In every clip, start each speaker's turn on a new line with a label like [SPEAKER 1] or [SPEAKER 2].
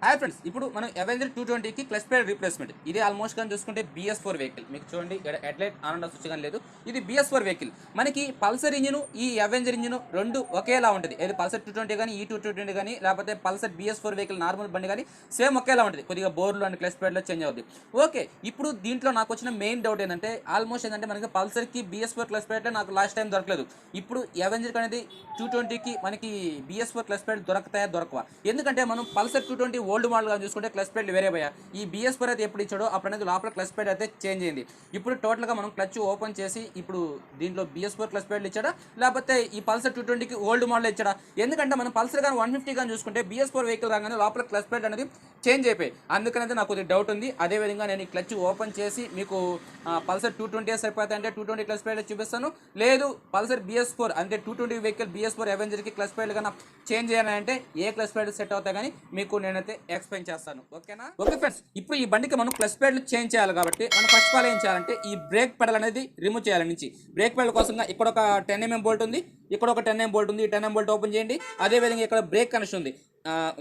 [SPEAKER 1] Hi friends, ఇప్పుడు మనం Avenger 220కి clutch plate replacement. ఇది ఆల్మోస్ట్ కానీ చూసుకుంటే BS4 వెహికల్. మీకు చూడండి ఇక్కడ headlight on and off switch కానీ లేదు. ఇది BS4 వెహికల్. మనకి పల్సర్ ఇంజిన్ ఈ అవెంజర్ ఇంజిన్ రెండు ఒకేలా ఉంటుంది. ఏది పల్సర్ 220 కానీ ఈ 220 కానీ లేకపోతే పల్సర్ BS4 వెహికల్ నార్మల్ బండి కానీ సేమ్ ఒకేలా ఉంటుంది. కొద్దిగా బోర్లు అండ్ క్లచ్ ప్లేట్లో చేంజ్ అవుతుంది. ఓకే, ఇప్పుడు దీంట్లో నాకు వచ్చిన మెయిన్ డౌట్ ఏంటంటే ఆల్మోస్ట్ ఏంటంటే మనకి పల్సర్కి BS4 క్లచ్ ప్లేట్ నాకు లాస్ట్ టైం దొరకలేదు. ఇప్పుడు అవెంజర్ అనేది 220కి మనకి BS4 క్లచ్ ప్లేట్ దొరకతాయా దొరకవా? ఎందుకంటే మనం పల్సర్ 220 ఓల్డ్ మోడల్గా చూసుకుంటే క్లచ్ ప్లేట్లు వేరే పోయా. ఈ BS4 అయితే ఎప్పుడు ఇచ్చాడో అప్పుడు అనేది లోపల క్లచ్ ప్లేట్ అయితే చేంజ్ అయింది. ఇప్పుడు టోటల్గా మనం క్లచ్ ఓపెన్ చేసి ఇప్పుడు దీంట్లో BS4 క్లచ్ ప్లేట్లు ఇచ్చాడా లేకపోతే ఈ పల్సర్ 220కి ఓల్డ్ మోడల్ ఇచ్చాడా? ఎందుకంటే మనం పల్సర్ కానీ 150 కానీ చూసుకుంటే BS4 వెహికల్ రాగానే లోపల క్లచ్ ప్లేట్ అనేది చేంజ్ అయిపోయి, అందుకనైతే నాకు కొద్దిగా డౌట్ ఉంది. అదేవిధంగా నేను ఈ క్లచ్ ఓపెన్ చేసి మీకు పల్సర్ 220 సరిపోతాయి అంటే 220 క్లచ్ ప్లేట్ చూపిస్తాను. లేదు పల్సర్ BS4 అంటే 220 వెహికల్ BS4 అవెంజర్కి క్లచ్ ప్లేట్ కన్నా చేంజ్ చేయాలంటే ఏ క్లచ్ ప్లేట్ సెట్ అవుతాయి కానీ మీకు నేనైతే ఎక్స్ప్లెయిన్ చేస్తాను. ఓకేనా? ఓకే ఫ్రెండ్స్, ఇప్పుడు ఈ బండికి మనం క్లచ్ ప్లేట్లు చేంజ్ చేయాలి కాబట్టి మనం ఫస్ట్ ఆఫ్ ఆల్ ఏం చేయాలంటే ఈ బ్రేక్ పెడల్ అనేది రిమూవ్ చేయాలి నుంచి. బ్రేక్ పెడల్ కోసం ఇక్కడ ఒక 10 mm బోల్ట్ ఉంది, ఇక్కడ ఒక 10 mm బోల్ట్ ఉంది. ఈ 10 mm బోల్ట్ ఓపెన్ చేయండి. అదేవిధంగా ఇక్కడ బ్రేక్ కనెక్షన్ ఉంది,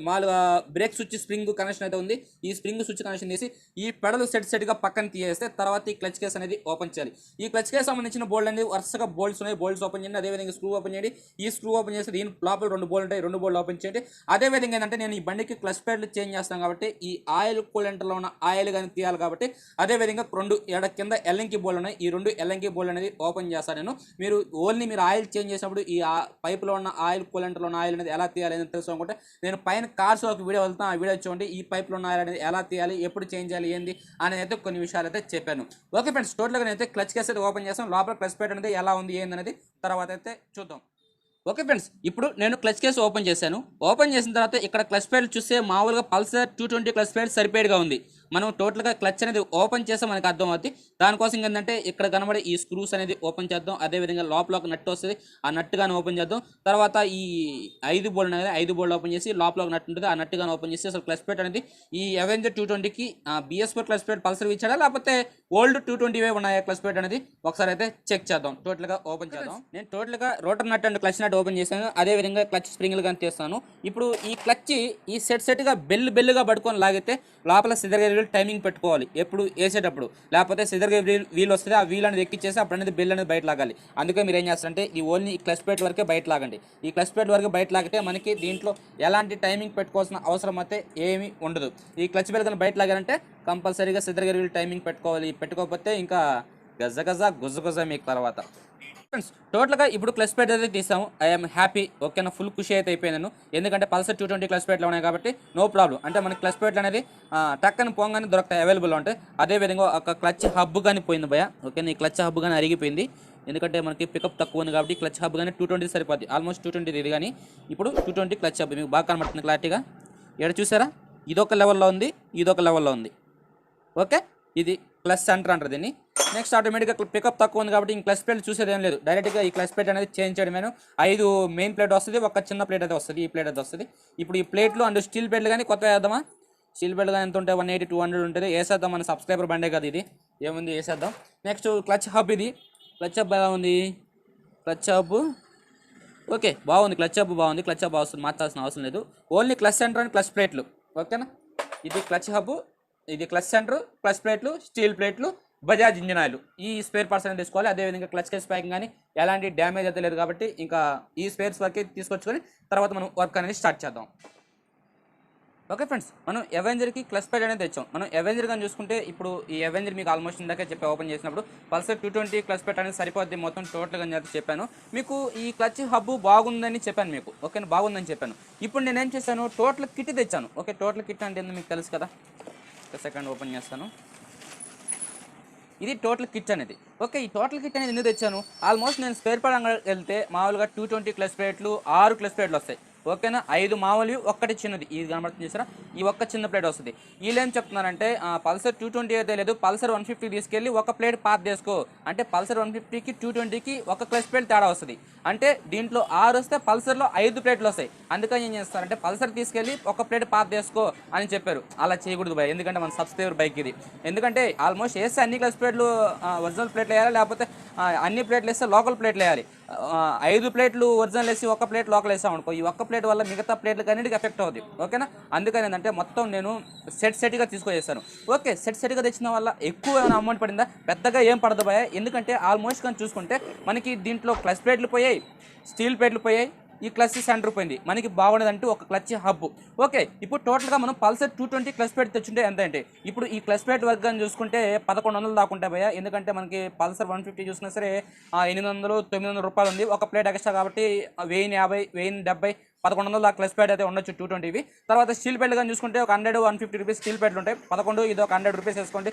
[SPEAKER 1] మామూలుగా బ్రేక్ స్విచ్ స్ప్రింగ్ కనెక్షన్ అయితే ఉంది. ఈ స్ప్రింగ్ స్విచ్ కనెక్షన్ తీసి ఈ పెడలు సెట్గా పక్కన తీసేస్తే తర్వాత ఈ క్లచ్ కేస్ అనేది ఓపెన్ చేయాలి. ఈ క్లచ్ కేస్ సంబంధించిన బోల్డ్ అనేది వరుసగా బోల్ట్స్ ఉన్నాయి, బోల్ట్స్ ఓపెన్ చేయండి. అదేవిధంగా స్క్రూ ఓపెన్ చేయండి. ఈ స్క్రూ ఓపెన్ చేస్తే దీని లోపల 2 బోల్ట్ ఉంటాయి, 2 బోల్ట్ ఓపెన్ చేయండి. అదేవిధంగా ఏంటంటే నేను ఈ బండికి క్లచ్ ప్లేట్లు చేంజ్ చేస్తాను కాబట్టి ఈ ఆయిల్ కూలెంటర్లో ఉన్న ఆయిల్ కానీ తీయాలి కాబట్టి అదేవిధంగా 2 కింద ఎల్ఎంకి బోల్డ్ ఉన్నాయి. ఈ 2 ఎల్ఎంకి బోల్డ్ అనేది ఓపెన్ చేస్తాను నేను. మీరు ఆయిల్ చేంజ్ చేసినప్పుడు ఈ పైపులో ఉన్న ఆయిల్ కూలెంటర్లో ఉన్న ఆయిల్ అనేది ఎలా తీయాలి అని తెలుసుకుంటే నేను పైన కార్స్ ఒక వీడియో వెళ్తాను. ఆ వీడియో చూడండి. ఈ పైపులో ఉన్న ఆయిల్ అనేది ఎలా తీయాలి, ఎప్పుడు చేంజ్ చేయాలి, ఏంది అనేది అయితే కొన్ని విషయాలు అయితే చెప్పాను. ఓకే ఫ్రెండ్స్, టోటల్గా నేనైతే క్లచ్ కేస్ అయితే ఓపెన్ చేస్తాను. లోపల క్లచ్ ప్లేట్ అనేది ఎలా ఉంది ఏంది అనేది తర్వాత అయితే చూద్దాం. ఓకే ఫ్రెండ్స్, ఇప్పుడు నేను క్లచ్ కేసు ఓపెన్ చేశాను. ఓపెన్ చేసిన తర్వాత ఇక్కడ క్లచ్ ప్లేట్ చూస్తే మామూలుగా పల్సర్ 220 క్లచ్ ప్లేట్ సరిపేట్గా ఉంది. మనం టోటల్గా క్లచ్ అనేది ఓపెన్ చేస్తే మనకు అర్థం అవుతుంది. దానికోసం ఏంటంటే ఇక్కడ కనబడే ఈ స్క్రూస్ అనేది ఓపెన్ చేద్దాం. అదేవిధంగా లోపల ఒక నట్టు వస్తుంది, ఆ నట్టు కానీ ఓపెన్ చేద్దాం. తర్వాత ఈ 5 బోల్డ్ అనేది 5 బోల్డ్ ఓపెన్ చేసి లోపల ఒక నట్టు ఉంటుంది, ఆ నట్టు కానీ ఓపెన్ చేసి అసలు క్లచ్ ప్లేట్ అనేది ఈ అవెంజర్ 220కి BS4 క్లచ్ ప్లేట్ పల్సర్ ఇచ్చాడా లేకపోతే ఓల్డ్ 220 ఉన్నాయా క్లచ్ ప్లేట్ అనేది ఒకసారి అయితే చెక్ చేద్దాం. టోటల్గా ఓపెన్ చేద్దాం. నేను టోటల్గా rotor nut and clutch nut open చేశాను. అదేవిధంగా క్లచ్ స్ప్రింగ్లు కానీ తీస్తాను. ఇప్పుడు ఈ క్లచ్ ఈ సెట్గా బెల్లుగా పట్టుకొని లాగితే లోపల సిదర్ టైమింగ్ పెట్టుకోవాలి ఎప్పుడు వేసేటప్పుడు, లేకపోతే సిదర్ వీల్ వస్తుంది. ఆ వీల్ అనేది ఎక్కిచ్చేసి అప్పుడు అనేది బెల్ అనేది బయట లాగాలి. అందుకే మీరు ఏం చేస్తారంటే ఈ ఓన్లీ ఈ క్లచ్ ప్లేట్ వరకే బయట లాగండి. ఈ క్లచ్ ప్లేట్ వరకు బయట లాగితే మనకి దీంట్లో ఎలాంటి టైమింగ్ పెట్టుకోవాల్సిన అవసరం అయితే ఏమీ ఉండదు. ఈ క్లచ్ బెల్ కానీ బయట లాగారంటే కంపల్సరీగా సిదర్ వీల్ టైమింగ్ పెట్టుకోవాలి. పెట్టుకోకపోతే ఇంకా గుజ్జ మీకు తర్వాత. ఫ్రెండ్స్, టోటల్గా ఇప్పుడు క్లచ్ ప్లేట్ అయితే తీసాము. I'm happy. ఓకేనా? ఫుల్ ఖుషి అయితే అయిపోయాను. ఎందుకంటే పల్సర్ 220 క్లచ్ ప్లేట్లు ఉన్నాయి కాబట్టి నో ప్రాబ్లం. అంటే మనకి క్లచ్ ప్లేట్లు అనేది టక్కని పోగానే దొరుకుతాయి, అవైలబుల్ ఉంటాయి. అదేవిధంగా ఒక క్లచ్ హబ్ కానీ పోయింది భయ. ఓకేనా? ఈ క్లచ్ హబ్ కానీ అరిగిపోయింది. ఎందుకంటే మనకి పికప్ తక్కువ ఉంది కాబట్టి క్లచ్ హబ్ కానీ 220 సరిపోద్ది. ఆల్మోస్ట్ 220 ఇది కానీ ఇప్పుడు 220 క్లచ్ హబ్ మీకు బాగా కనబడుతుంది క్లారిటీగా. ఇక్కడ చూసారా? ఇదొక లెవెల్లో ఉంది, ఇదొక లెవెల్లో ఉంది. ఓకే, ఇది ప్లస్ సెంటర్ అంటారు దీన్ని. నెక్స్ట్ ఆటోమేటిక్గా పికప్ తక్కువ ఉంది కాబట్టి ఇంక క్లచ్ ప్లేట్ చూసేది ఏం లేదు. డైరెక్ట్గా ఈ క్లచ్ ప్లేట్ అనేది చేంజ్ చేయడమేను. 5 మెయిన్ ప్లేట్ వస్తుంది, ఒక చిన్న ప్లేట్ అయితే వస్తుంది. ఈ ప్లేట్ అయితే వస్తుంది. ఇప్పుడు ఈ ప్లేట్లు అండ్ స్టీల్ ప్లేట్లు కానీ కొత్త వేద్దామా? స్టీల్ ప్లేట్ కానీ ఎంత ఉంటాయి? 180 200 ఉంటుంది. వేసేద్దాం. మన సబ్స్క్రైబర్ బండే కదా ఇది, ఏముంది వేసేద్దాం. Next clutch hub. ఇది క్లచ్ హబ్ ఎలా ఉంది? క్లచ్ హబ్ ఓకే బాగుంది. క్లచ్ హబ్ బాగుంది. క్లచ్ హబ్ అవసరం మార్చాల్సిన అవసరం లేదు. Only clutch centre and clutch ప్లేట్లు. ఓకేనా? ఇది క్లచ్ హబ్, ఇది క్లచ్ సెంటర్, క్లచ్ ప్లేట్లు, స్టీల్ ప్లేట్లు, బజాజ్ ఇంజిన్ ఆయిల్. ఈ స్పేర్ పార్ట్స్ అనేది తీసుకోవాలి. అదేవిధంగా క్లచ్ కేస్ ప్యాకింగ్ కానీ ఎలాంటి డ్యామేజ్ అయితే లేదు కాబట్టి ఇంకా ఈ స్పేర్స్ వరకే తీసుకొచ్చుకొని తర్వాత మనం వర్క్ అనేది స్టార్ట్ చేద్దాం. ఓకే ఫ్రెండ్స్, మనం అవెంజర్కి క్లచ్ ప్లేట్ అనేది తెచ్చాం. మనం అవెంజర్ కానీ చూసుకుంటే ఇప్పుడు ఈ అవెంజర్ మీకు ఆల్మోస్ట్ ఇందాకే చెప్పి ఓపెన్ చేసినప్పుడు పల్సర్ 220 క్లచ్ ప్లేట్ అనేది సరిపోద్ది మొత్తం టోటల్గా అని చెప్పాను మీకు. ఈ క్లచ్ హబ్ బాగుందని చెప్పాను మీకు. ఓకేనా? బాగుందని చెప్పాను. ఇప్పుడు నేను ఏం చేశాను, టోటల్ కిట్ తెచ్చాను. ఓకే, టోటల్ కిట్ అంటే ఏందో మీకు తెలుసు కదా. ఒక సెకండ్ ఓపెన్ చేస్తాను. ఇది టోటల్ కిట్ అనేది. ఓకే, ఈ టోటల్ కిట్ అనేది ఎందుకు తెచ్చాను, ఆల్మోస్ట్ నేను స్పేర్ పార్ట్ వెళ్తే మామూలుగా 220 క్లచ్ ప్లేట్లు 6 క్లచ్ ప్లేట్లు వస్తాయి. ఓకేనా? 5 మామూలు, ఒక్కటి చిన్నది. ఇది కనబడుతుంది చూసారా? ఈ ఒక్క చిన్న ప్లేట్ వస్తుంది. వీళ్ళు ఏం చెప్తున్నారంటే పల్సర్ 220 అయితే లేదు, పల్సర్ 150 తీసుకెళ్ళి ఒక ప్లేట్ పాత్ చేసుకో అంటే పల్సర్ 150కి 220కి ఒక క్లచ్ ప్లేట్ తేడా వస్తుంది. అంటే దీంట్లో 6 వస్తే పల్సర్లో 5 ప్లేట్లు వస్తాయి. అందుకని ఏం చేస్తారంటే పల్సర్ తీసుకెళ్ళి ఒక ప్లేట్ పాత్ చేసుకో అని చెప్పారు. అలా చేయకూడదు భయ, ఎందుకంటే మన సబ్స్క్రైబర్ బైక్ ఇది. ఎందుకంటే ఆల్మోస్ట్ వేస్తే అన్ని క్లచ్ ప్లేట్లు ఒరిజినల్ ప్లేట్లు వేయాలి, లేకపోతే అన్ని ప్లేట్లు వేస్తే లోకల్ ప్లేట్లు వేయాలి. 5 ప్లేట్లు ఒరిజినల్ వేసి ఒక ప్లేట్ లోకల్ వేసాం అనుకో, ఈ ఒక్క ప్లేట్ ప్లేట్ వల్ల మిగతా ప్లేట్లకు అన్నిటికీ ఎఫెక్ట్ అవుతుంది. ఓకేనా, అందుకని ఏంటంటే మొత్తం నేను సెట్గా తీసుకొచ్చేస్తాను. ఓకే, సెట్గా తెచ్చిన వల్ల ఎక్కువ ఏమైనా అమౌంట్ పడిందా? పెద్దగా ఏం పడదు భయ. ఎందుకంటే ఆల్మోస్ట్ కానీ చూసుకుంటే మనకి దీంట్లో క్లచ్ ప్లేట్లు పోయాయి, స్టీల్ ప్లేట్లు పోయాయి, ఈ క్లచ్ సెంటర్ పోయింది. మనకి బాగుండేదంటూ ఒక క్లచ్ హబ్. ఓకే, ఇప్పుడు టోటల్గా మనం పల్సర్ 220 క్లచ్ ప్లేట్ తెచ్చుంటే ఎంత అంటే ఇప్పుడు ఈ క్లచ్ ప్లేట్ వర్క్ అని చూసుకుంటే 1100 దాకా ఉంటాయి భయ. ఎందుకంటే మనకి పల్సర్ 150 చూసినా సరే 800 900 రూపాయలు ఉంది, ఒక ప్లేట్ ఎక్స్ట్రా కాబట్టి 1050 1070 1100 దాకా క్లచ్ ప్లేట్ అయితే ఉండొచ్చు 220. తర్వాత స్టీల్ ప్లేట్ కానీ చూసుకుంటే ఒక 100 150 రూపీస్ స్టీల్ ప్లేట్లు ఉంటాయి. 11 ఇది ఒక 100 రూపీస్ వేసుకోండి,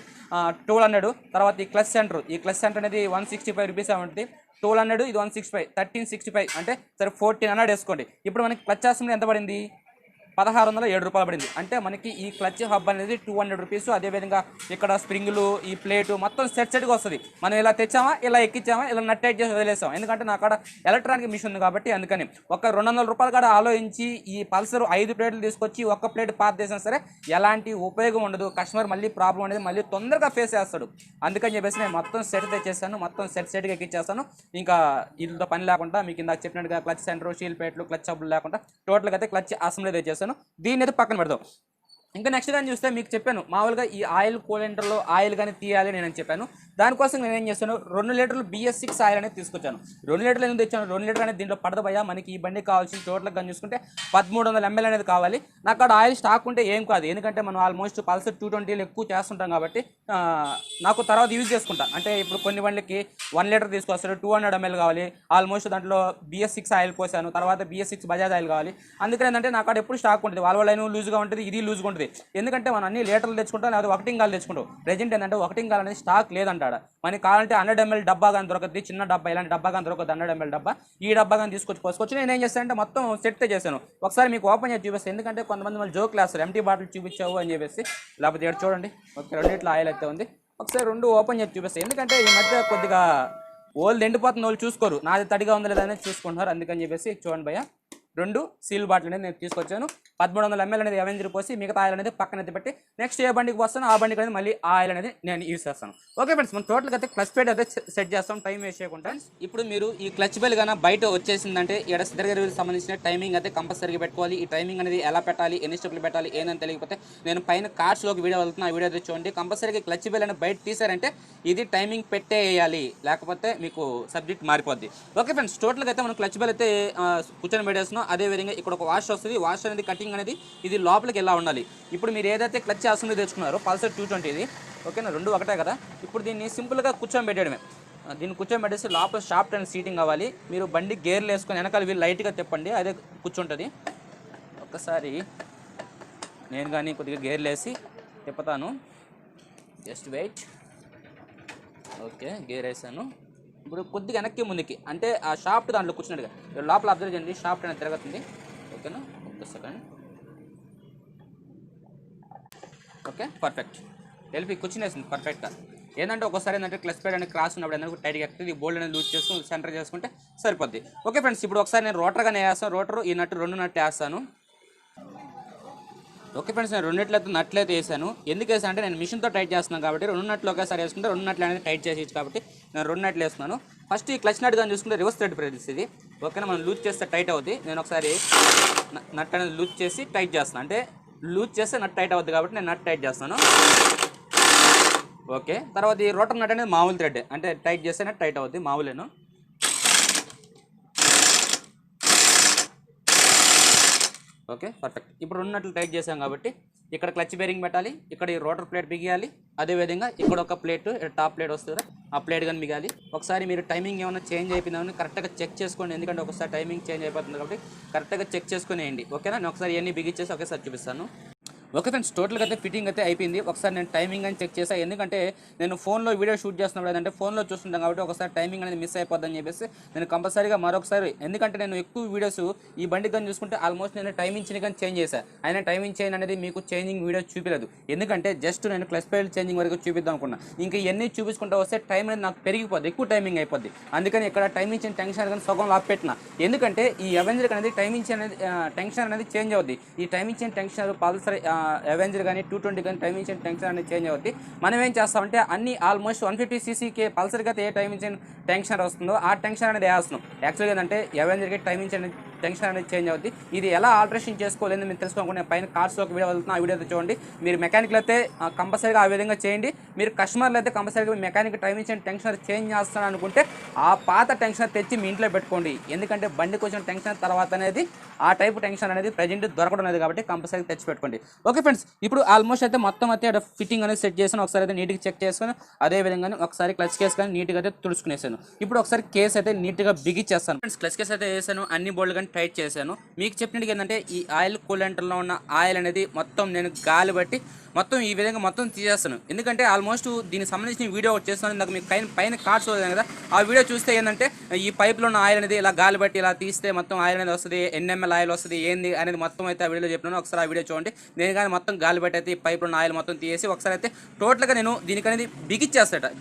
[SPEAKER 1] 1200. తర్వాత ఈ క్లచ్ సెంటర్ అనేది 165 రూపీస్ ఉంటుంది. 1200 ఇది 165 1365 అంటే సరే 1400 వేసుకోండి. ఇప్పుడు మనకి క్లచ్ అసెంబ్లీ ఎంత పడింది? 1607 రూపాయలు పడింది. అంటే మనకి ఈ క్లచ్ హబ్ అనేది 200 రూపీస్. అదేవిధంగా ఇక్కడ స్ప్రింగులు, ఈ ప్లేటు మొత్తం సెట్గా వస్తుంది. మనం ఇలా తెచ్చామా, ఇలా ఎక్కించామా, ఇలా నట్ టైట్ చేసి వదిలేసాం. ఎందుకంటే నా కాడ ఎలక్ట్రానిక్ మిషన్ ఉంది కాబట్టి అందుకని ఒక 200 రూపాయలు కాడ ఆలోచించి ఈ పల్సర్ 5 ప్లేట్లు తీసుకొచ్చి ఒక్క ప్లేట్ పాత్ చేసినా సరే ఎలాంటి ఉపయోగం ఉండదు. కస్టమర్ మళ్ళీ ప్రాబ్లం అనేది మళ్ళీ తొందరగా ఫేస్ చేస్తాడు. అందుకని చెప్పేసి నేను మొత్తం సెట్ తెచ్చేస్తాను, మొత్తం సెట్గా ఎక్కించేస్తాను. ఇంకా వీటితో పని లేకుండా మీకు ఇందాక చెప్పినట్టుగా క్లచ్ సెంటర్, స్టీల్ ప్లేట్లు, క్లచ్ హబ్బులు లేకుండా టోటల్గా అయితే క్లచ్ అసెంబ్లీ తెచ్చేస్తాను. దీన్ని అయితే పక్కన పెడదాం. ఇంకా నెక్స్ట్ కానీ చూస్తే మీకు చెప్పాను మామూలుగా ఈ ఆయిల్ కూలెంటర్లో ఆయిల్ కానీ తీయాలి నేను చెప్పాను. దానికోసం నేను ఏం చేస్తాను, 2 లీటర్లు BS6 ఆయిల్ అనేది తీసుకొచ్చాను. 2 లీటర్లు ఎందుకు తెచ్చాను? 2 లీటర్ అనేది దీంట్లో పడదు భయ్యా. మనకి ఈ బండికి కావాల్సిన టోటల్గా కానీ చూసుకుంటే 1300 ml అనేది కావాలి. నాకు అక్కడ ఆయిల్ స్టాక్ ఉంటే ఏం కాదు, ఎందుకంటే మనం ఆల్మోస్ట్ పల్సర్ 220 ఎక్కువ చేస్తుంటాం కాబట్టి నాకు తర్వాత యూజ్ చేసుకుంటా. అంటే ఇప్పుడు కొన్ని బండ్లకి 1 లీటర్ తీసుకొస్తారు, 200 ml కావాలి. ఆల్మోస్ట్ దాంట్లో BS6 ఆయిల్ పోసాను, తర్వాత BS6 బజాజ్ ఆయిల్ కావాలి. అందుకని ఏంటంటే నాకు అక్కడ ఎప్పుడు స్టాక్ ఉంటుంది. వాల్వో లైన్ లూజ్గా ఉంటుంది, ఇది లూజ్గా ఉంటుంది. ఎందుకంటే మనం అన్ని లీటర్లు తెచ్చుకుంటాం, లేదా ఒకటింగాలు తెచ్చుకుంటాం. ప్రెజెంట్ ఏంటంటే ఒకటింగాలు అనేది స్టాక్ లేదంటాడు. మనకి కావాలంటే 100 ml డబ్బా కానీ దొరకద్ది, చిన్న డబ్బా, ఇలాంటి డబ్బా కానీ దొరకదు, 100 ml డబ్బా. ఈ డబ్బా కానీ తీసుకొచ్చి పోసుకొచ్చి నేను ఏం చేస్తానంటే మొత్తం సెట్ చేశాను. ఒకసారి మీకు ఓపెన్ చేసి చూపిస్తాను, ఎందుకంటే కొంతమంది మళ్ళీ జోక్ వేస్తారు, ఎంటీ బాటిల్ చూపించావు అని చెప్పేసి. లేకపోతే ఇక్కడ చూడండి, ఒక 2 లీటర్ల ఆయిల్ అయితే ఉంది. ఒకసారి 2 ఓపెన్ చేసి చూపిస్తాను, ఎందుకంటే ఈ మధ్య కొద్దిగా ఓల్డ్ ఎండిపోతున్న వాళ్ళు చూసుకోరు, నాది తడిగా ఉందా లేదా అనేది చూసుకుంటున్నారు. అందుకని చెప్పేసి చూడండి భయ్య, 2 సీల్ బాటిల్ అనేది నేను తీసుకొచ్చాను. 1300 ml అనేది అవెంజర్ పోసి మిగతా ఆయిల్ అనేది పక్కన ఎత్తి పెట్టి నెక్స్ట్ ఏ బండికి వస్తాను ఆ బండికి అనేది మళ్ళీ ఆ ఆయిల్ అనేది నేను యూస్ చేస్తాను. ఓకే ఫ్రెండ్స్, మనం టోటల్గా అయితే క్లచ్ ప్లేట్ అయితే సెట్ చేస్తాం, టైం వేస్ట్ చేయకుండా. ఇప్పుడు మీరు ఈ క్లచ్ బెల్ కానీ బయట వచ్చేసిందంటే ఇక్కడ సిద్ధర్గారికి సంబంధించిన టైమింగ్ అయితే కంపల్సరీగా పెట్టుకోవాలి. ఈ టైమింగ్ అనేది ఎలా పెట్టాలి, ఎన్ని స్టెప్లు పెట్టాలి ఏందని తెలియకపోతే నేను పైన కార్డ్స్లోకి వీడియో వెళ్తున్నా, ఆ వీడియో అయితే చూడండి. కంపల్సరీగా క్లచ్ బెల్ అనేది బయట తీసారంటే ఇది టైమింగ్ పెట్టేయాలి, లేకపోతే మీకు సబ్జెక్ట్ మారిపోద్ది. ఓకే ఫ్రెండ్స్, టోటల్గా అయితే మనం క్లచ్ బెల్ అయితే కూర్చొని పెట్టేస్తున్నాం. అదేవిధంగా ఇక్కడ ఒక వాష్ వస్తుంది, వాష్ అనేది కటింగ్ అనేది ఇది లోపలికి ఎలా ఉండాలి. ఇప్పుడు మీరు ఏదైతే క్లచ్ అసెంబ్లీ తెచ్చుకున్నారో పల్సర్ 220 ఇది, ఓకేనా, 2 ఒకటే కదా. ఇప్పుడు దీన్ని సింపుల్గా కూర్చొని పెట్టడమే. దీన్ని కూర్చొని పెట్టేసి లోపల షాఫ్ట్ అండ్ సీటింగ్ అవ్వాలి. మీరు బండి గేర్లు వేసుకొని వెనకాల వీళ్ళు లైట్గా తిప్పండి, అదే కూర్చుంటుంది. ఒక్కసారి నేను కానీ కొద్దిగా గేర్లు వేసి తిప్పుతాను, జస్ట్ వెయిట్. ఓకే, గేర్ వేసాను. ఇప్పుడు కొద్దిగా వెనక్కి ముందుకి, అంటే ఆ షాఫ్ట్ దాంట్లో కూర్చున్నట్టుగా లోపల అబ్జర్వ్ చేయండి, షాఫ్ట్ అనేది తిరుగుతుంది. ఓకేనా, ఒక్క సెకండ్. Okay, perfect. ఎల్పి కూర్చునేసింది పర్ఫెక్ట్గా. ఏంటంటే ఒకసారి ఏంటంటే క్లచ్ ప్లేట్ అనేది క్రాస్ ఉన్నప్పుడు ఎందుకు టైట్గా ఎక్కుతుంది, ఈ బోల్డ్ అనేది లూజ్ చేసుకుని సెంటర్ చేసుకుంటే సరిపోద్ది. ఓకే ఫ్రెండ్స్, ఇప్పుడు ఒకసారి నేను రోటర్గానే వేస్తాను. రోటర్ ఈ నట్టు 2 నట్టు వేస్తాను. ఓకే ఫ్రెండ్స్, నేను 2 నట్లు అయితే వేసాను. ఎందుకు వేసాను అంటే నేను మిషన్తో టైట్ చేస్తున్నాను కాబట్టి 2 నట్లు ఒకేసారి వేసుకుంటే 2 నట్లు అనేది టైట్ చేసి కాబట్టి నేను 2 నట్లు వేస్తున్నాను. ఫస్ట్ ఈ క్లచ్ నట్ కానీ చూసుకుంటే రివర్స్ థ్రెడ్ ప్రెస్ ఇది. ఓకేనా, మనం లూజ్ చేస్తే టైట్ అవుద్ది. నేను ఒకసారి నట్ అనేది లూజ్ చేసి టైట్ చేస్తాను, అంటే లూజ్ చేస్తే నట్ టైట్ అవుద్ది కాబట్టి నేను నట్ టైట్ చేస్తాను. ఓకే, తర్వాత ఈ రోటర్ నట్ అనేది మామూలు థ్రెడ్, అంటే టైట్ చేస్తేనే టైట్ అవుద్ది, మామూలేను. Okay, perfect. ఇప్పుడు 2 నట్లు టైట్ చేసాం కాబట్టి ఇక్కడ క్లచ్ బేరింగ్ పెట్టాలి, ఇక్కడ ఈ రోటర్ ప్లేట్ బిగియాలి, అదేవిధంగా ఇక్కడ ఒక ప్లేట్, టాప్ ప్లేట్ వస్తుంది కదా, ఆ ప్లేట్ కానీ బిగాలి. ఒకసారి మీరు టైమింగ్ ఏమైనా చేంజ్ అయిపోయిందని కరెక్ట్గా చెక్ చేసుకోండి, ఎందుకంటే ఒకసారి టైమింగ్ చేంజ్ అయిపోతుంది కాబట్టి కరెక్ట్గా చెక్ చేసుకుని వేయండి. ఓకేనా, నేను ఒకసారి ఇవన్నీ బిగించేసి ఒకేసారి చూపిస్తాను. ఓకే ఫ్రెండ్స్, టోటల్గా అయితే ఫిట్టింగ్ అయితే అయిపోయింది. ఒకసారి నేను టైమింగ్ అని చెక్ చేశాను, ఎందుకంటే నేను ఫోన్లో వీడియో షూట్ చేస్తున్నప్పుడు ఏంటంటే ఫోన్లో చూస్తుంటాను కాబట్టి ఒకసారి టైమింగ్ అనేది మిస్ అయిపోద్దని చెప్పేసి నేను కంపల్సరీగా మరొకసారి, ఎందుకంటే నేను ఎక్కువ వీడియోస్ ఈ బండి కానీ చూసుకుంటే ఆల్మోస్ట్ నేను టైమింగ్ కానీ చేంజ్ చేశాను. అయినా టైమింగ్ చేంజ్ అనేది మీకు చేంజింగ్ వీడియో చూపించలేదు, ఎందుకంటే జస్ట్ నేను క్లచ్ ప్లేట్ చేంజింగ్ వరకు చూపిద్దాం అనుకున్నా. ఇంకా ఇవన్నీ చూపించుకుంటూ వస్తే టైం అనేది నాకు పెరిగిపోద్ది, ఎక్కువ టైమింగ్ అయిపోద్ది. అందుకని ఇక్కడ టైమింగ్ చేంజ్ టెన్షన్ కానీ సగం లాప్ పెట్టిన, ఎందుకంటే ఈ అవెంజర్ అనేది టైమింగ్ అనేది టెన్షన్ అనేది చేంజ్ అవుద్ది. ఈ timing change tension Pulsar Avenger కానీ 220 కానీ టైం ఇంజిన్ టెన్షన్ అనేది చేంజ్ అవుతుంది. మనం ఏం చేస్తామంటే అన్ని ఆల్మోస్ట్ 150 సీసీకి పల్సర్కి అయితే ఏ టైం ఇంజిన్ టెన్షన్ వస్తుందో ఆ టెన్షన్ అనేది వేస్తున్నాం. యాక్చువల్గా ఏంటంటే అవెంజర్కి టైం ఇంజిన్ టెన్షన్ అనేది చేంజ్ అవుతుంది. ఇది ఎలా ఆల్టరేషన్ చేసుకోలేదు మీరు తెలుసుకోకుండా పైన కార్డ్స్లోకి వీడియో వెళ్తున్నా, ఆ వీడియో అయితే చూడండి. మీరు మెకానికల్ అయితే కంపల్సరీగా ఆ విధంగా చేయండి. మీరు కస్టమర్లు అయితే కంపల్సరీగా mechanic time engine tension change చేస్తాను అనుకుంటే ఆ పాత టెన్షన్ తెచ్చి మీ ఇంట్లో పెట్టుకోండి. ఎందుకంటే బండికి వచ్చిన టెన్షన్ తర్వాత అనేది ఆ టైప్ టెన్షన్ అనేది ప్రజెంట్ దొరకడం లేదు కాబట్టి కంపల్సరీగా తెచ్చి పెట్టుకోండి. ఓకే ఫ్రెండ్స్, ఇప్పుడు ఆల్మోస్ట్ అయితే మొత్తం అయితే ఫిట్టింగ్ అనేది సెట్ చేసాను. ఒకసారి అయితే నీట్గా చెక్ చేసుకొని అదే విధంగా ఒకసారి క్లచ్ కేస్ కానీ నీట్గా అయితే తుడుచుకునేసాను. ఇప్పుడు ఒకసారి కేస్ అయితే నీట్గా బిగిచ్చేస్తాను. ఫ్రెండ్స్ క్లచ్ కేస్ అయితే వేసాను, అన్ని బోల్డ్ కానీ టైట్ చేశాను. మీకు చెప్పినట్టు ఏంటంటే ఈ ఆయిల్ కూలెంటర్లో ఉన్న ఆయిల్ అనేది మొత్తం నేను గాలి బట్టి మొత్తం ఈ విధంగా మొత్తం తీసేస్తాను. ఎందుకంటే ఆల్మోస్ట్ దీనికి సంబంధించిన వీడియో ఒకటి చేస్తాను. ఇందాక మీకు పైన కార్డ్స్ వదిలేను కదా, ఆ వీడియో చూస్తే ఏంటంటే ఈ పైప్లో ఉన్న ఆయిల్ అనేది ఇలా గాలి బట్టి ఇలా తీస్తే మొత్తం ఆయిల్ అనేది వస్తుంది, ఎన్ఎంఎల్ ఆయిల్ వస్తుంది ఏంది అనేది మొత్తం అయితే ఆ వీడియోలో చెప్పినాను. ఒకసారి ఆ వీడియో చూడండి. నేను కానీ మొత్తం గాలి బట్టి అయితే ఈ పైప్లో ఉన్న ఆయిల్ మొత్తం తీసి ఒకసారి అయితే టోటల్గా నేను దీనికి అనేది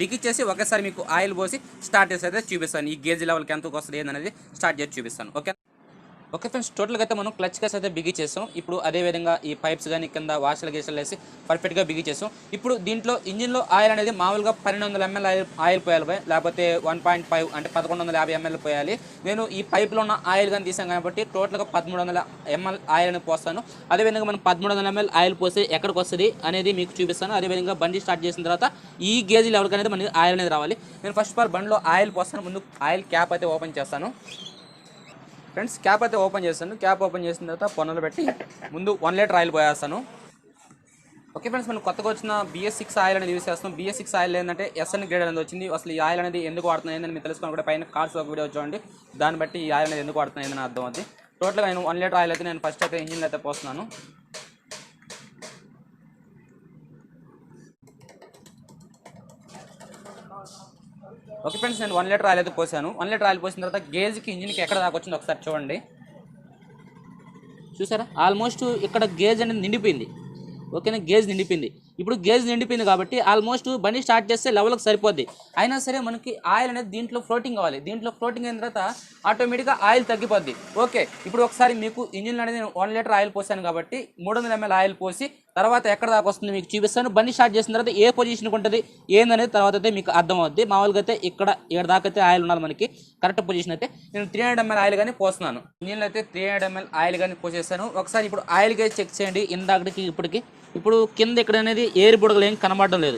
[SPEAKER 1] బిగిచ్చేసి ఒకసారి మీకు ఆయిల్ పోసి స్టార్ట్ చేసి అయితే చూపిస్తాను. ఈ గేజ్ లెవెల్కి ఎంతకు వస్తుంది ఏందనేది స్టార్ట్ చేసి చూపిస్తాను. ఓకే ఫ్రెండ్స్, టోటల్గా అయితే మనం క్లచ్ కేస్ అయితే బిగిచేసాం. ఇప్పుడు అదేవిధంగా ఈ పైప్స్ కానీ కింద వాషర్ల గేషలు వేసి పర్ఫెక్ట్గా బిగిచేసాం. ఇప్పుడు దీంట్లో ఇంజిన్లో ఆయిల్ అనేది మామూలుగా 1200 ml ఆయిల్ పోయాలి, లేకపోతే 1.5 అంటే 1150 ml పోయాలి. నేను ఈ పైప్లో ఉన్న ఆయిల్ కానీ తీసాను కాబట్టి టోటల్గా 1300 ml ఆయిల్ అని పోస్తాను. అదేవిధంగా మనం 1300 ml ఆయిల్ పోసి ఎక్కడికి వస్తుంది అనేది మీకు చూపిస్తాను. అదేవిధంగా బండి స్టార్ట్ చేసిన తర్వాత ఈ గేజీ లెవెల్కి అనేది మనకి ఆయిల్ అనేది రావాలి. నేను ఫస్ట్ ఆఫ్ ఆల్ బండిలో ఆయిల్ పోస్తాను. ముందు ఆయిల్ క్యాప్ అయితే ఓపెన్ చేస్తాను. ఫ్రెండ్స్ క్యాప్ అయితే ఓపెన్ చేస్తాను. క్యాప్ ఓపెన్ చేసిన తర్వాత పొన్నలు పెట్టి ముందు 1 లీటర్ ఆయిల్ పోయేస్తాను. ఓకే ఫ్రెండ్స్, మనం కొత్తగా వచ్చిన BS6 ఆయిల్ అనేది యూస్ చేస్తాం. BS6 ఆయిల్ ఏంటంటే SN గ్రేడ్ అనేది వచ్చింది. అసలు ఈ ఆయిల్ అనేది ఎందుకు వాడుతున్నాయి ఏందని మీరు తెలుసుకొని కూడా పైన కార్డ్స్ ఒక వీడియో చూడండి. దాన్ని బట్టి ఈ ఆయిల్ అనేది ఎందుకు వాడుతున్నాయి ఏందని అర్థం అవుతుంది. టోటల్గా నేను 1 లీటర్ ఆయిల్ అయితే నేను ఫస్ట్ అయితే ఇంజిన్లో అయితే పోస్తున్నాను. ఓకే ఫ్రెండ్స్, నేను 1 లీటర్ ఆయిల్ అయితే పోసాను. 1 లీటర్ ఆయిల్ పోసిన తర్వాత గేజ్కి ఇంజిన్కి ఎక్కడ దాకా వచ్చిందో ఒకసారి చూడండి. చూసారా, ఆల్మోస్ట్ ఇక్కడ గేజ్ అనేది నిండిపోయింది. ఓకేనా, గేజ్ నిండిపోయింది. ఇప్పుడు గేజ్ నిండిపోయింది కాబట్టి ఆల్మోస్ట్ బండి స్టార్ట్ చేస్తే లెవెల్కి సరిపోద్ది. అయినా సరే మనకి ఆయిల్ అనేది దీంట్లో ఫ్లోటింగ్ కావాలి. దీంట్లో ఫ్లోటింగ్ అయిన తర్వాత ఆటోమేటిక్గా ఆయిల్ తగ్గిపోద్ది. ఓకే, ఇప్పుడు ఒకసారి మీకు ఇంజిన్ అనేది నేను 1 లీటర్ ఆయిల్ పోసాను కాబట్టి 300 ml ఆయిల్ పోసి తర్వాత ఎక్కడ దాకా వస్తుంది మీకు చూపిస్తాను. బండి స్టార్ట్ చేసిన తర్వాత ఏ పొజిషన్కి ఉంటుంది ఏందనేది తర్వాత అయితే మీకు అర్థం అవుద్ది. మామూలుగా అయితే ఇక్కడ దాకా అయితే ఆయిల్ ఉండాలి మనకి కరెక్ట్ పొజిషన్ అయితే. నేను 300 ml ఆయిల్ కానీ పోస్తున్నాను. ఇంజిన్లో అయితే 300 ml ఆయిల్ కానీ పోసేస్తాను. ఒకసారి ఇప్పుడు ఆయిల్ గేజ్ చెక్ చేయండి. ఇందాకటికి ఇప్పుడు కింద ఇక్కడ అనేది ఏరి బుడగలు ఏం కనబడడం లేదు.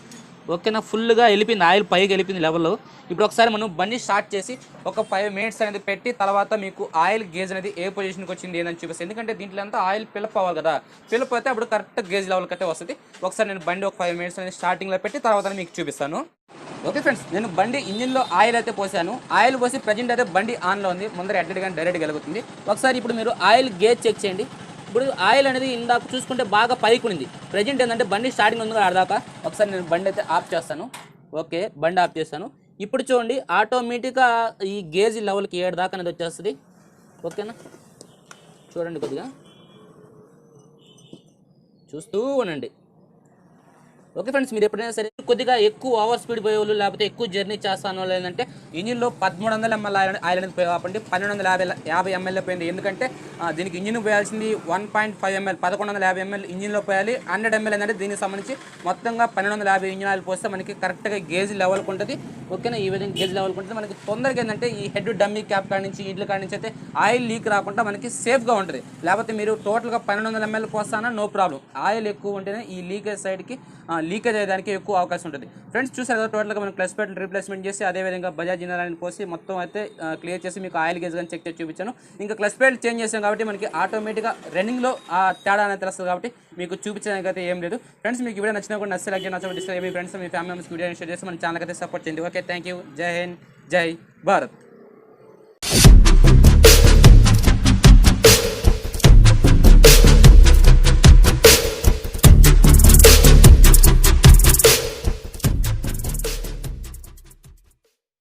[SPEAKER 1] ఓకేనా, ఫుల్గా వెళ్ళిపోయింది ఆయిల్, పైకి వెళ్ళిపోయింది లెవెల్లో. ఇప్పుడు ఒకసారి మనం బండి స్టార్ట్ చేసి ఒక 5 minutes అనేది పెట్టి తర్వాత మీకు ఆయిల్ గేజ్ అనేది ఏ పొజిషన్కి వచ్చింది ఏందని చూపిస్తుంది. ఎందుకంటే దీంట్లో అంతా ఆయిల్ ఫిల్అప్ అవ్వాలి కదా, ఫిల్అప్ అయితే అప్పుడు కరెక్ట్ గేజ్ లెవెల్కి అయితే వస్తుంది. ఒకసారి నేను బండి ఒక 5 minutes అనేది స్టార్టింగ్లో పెట్టి తర్వాత మీకు చూపిస్తాను. ఓకే ఫ్రెండ్స్, నేను బండి ఇంజిన్లో ఆయిల్ అయితే పోసాను. ఆయిల్ పోసి ప్రజెంట్ అయితే బండి ఆన్లో ఉంది. ముందర అడ్డెడ్ కానీ డైరెక్ట్ వెలుగుతుంది. ఒకసారి ఇప్పుడు మీరు ఆయిల్ గేజ్ చెక్ చేయండి. ఇప్పుడు ఆయిల్ అనేది ఇందాక చూసుకుంటే బాగా పైకి ఉంది. ప్రజెంట్ ఏంటంటే బండి స్టార్టింగ్ ఉంది కదా ఆడదాకా. ఒకసారి నేను బండి అయితే ఆఫ్ చేస్తాను. ఓకే, బండి ఆఫ్ చేస్తాను. ఇప్పుడు చూడండి ఆటోమేటిక్గా ఈ గేజ్ లెవెల్కి 7 దాకా అనేది వచ్చేస్తుంది. ఓకేనా, చూడండి కొద్దిగా చూస్తూ ఉండండి. ఓకే ఫ్రెండ్స్, మీరు ఎప్పుడైనా సరే కొద్దిగా ఎక్కువ ఓవర్ స్పీడ్ పోయేవాళ్ళు లేకపోతే ఎక్కువ జర్నీ చేస్తాను ఏంటంటే ఇంజిన్లో 1300 ml ఆయిల్ అనేది పోయి కాబట్టి 1250 ml పోయింది. ఎందుకంటే దీనికి ఇంజిన్ పోయాల్సింది 1.5 ml 1150 ml ఇంజిన్లో పోయాలి. 100 ml ఏంటంటే దీనికి సంబంధించి మొత్తంగా 1250 ఇంజిన్ ఆయిల్ పోస్తే మనకి కరెక్ట్గా గేజ్ లెవెల్కి ఉంటుంది. ఓకేనా, ఈ విధంగా గేజ్ లెవెల్కి ఉంటుంది. మనకి తొందరగా ఏంటంటే ఈ హెడ్ డమ్మీ క్యాప్ కాడి నుంచి ఇంట్లో కాడి నుంచి అయితే ఆయిల్ లీక్ రాకుండా మనకి సేఫ్గా ఉంటుంది. లేకపోతే మీరు టోటల్గా 1200 ml పోస్తానా నో ప్రాబ్లం. ఆయిల్ ఎక్కువ ఉంటేనే ఈ లీకేజ్ సైడ్కి లీకేజ్ అయ్యేదానికి ఎక్కువ అవకాశం ఉంటుంది. ఫ్రెండ్స్ చూసారు కదా, టోటల్గా మనం క్లచ్ ప్లేట్ రీప్లేస్మెంట్ చేసి అదేవిధంగా బజాజ్ ఇంజన్ పోసి మొత్తం అయితే క్లియర్ చేసి మీకు ఆయిల్ గేజ్ కానీ చెక్ చేసి చూపించాను. ఇంకా క్లచ్ ప్లేట్ చేంజ్ చేసాం కాబట్టి మనకి ఆటోమేటిక్గా రన్నింగ్లో ఆ తేడా అనేది తెలుస్తుంది కాబట్టి మీకు చూపించడానికి అయితే ఏం లేదు. ఫ్రెండ్స్ మీకు వీడియో నచ్చినా కూడా నచ్చ మీ ఫ్రెండ్స్ మీ ఫ్యామిలీ మెంబర్స్ వీడియో షేర్ చేసి మన ఛానల్ అయితే సపోర్ట్ చేయండి. Okay, thank you. జై హింద్, జై భారత్.